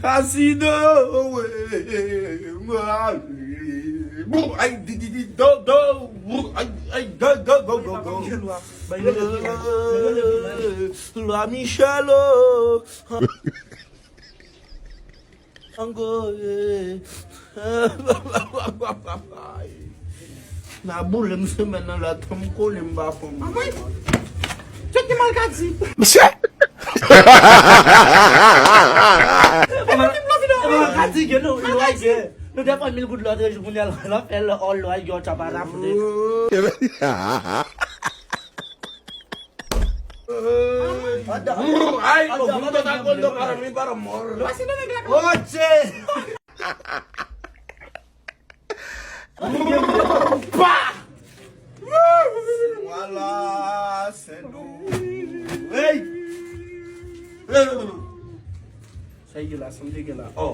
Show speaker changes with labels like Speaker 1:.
Speaker 1: Casino. Ay, go. La Michelo. Na boule mse maintenant la tronco limba pour moi.
Speaker 2: Tu te mal dit.
Speaker 1: Monsieur.
Speaker 2: Dit que nous nous devons 1000 gouttes l'autre jour on a fait le all loi yo chapara pour
Speaker 1: Ay, lo mundo está cuando para mí para amor.
Speaker 2: Lo así no me claro.
Speaker 1: Oye. Pa. Voilà, c'est nous. Hey. C'est dégueulasse, c'est dégueulasse. Oh.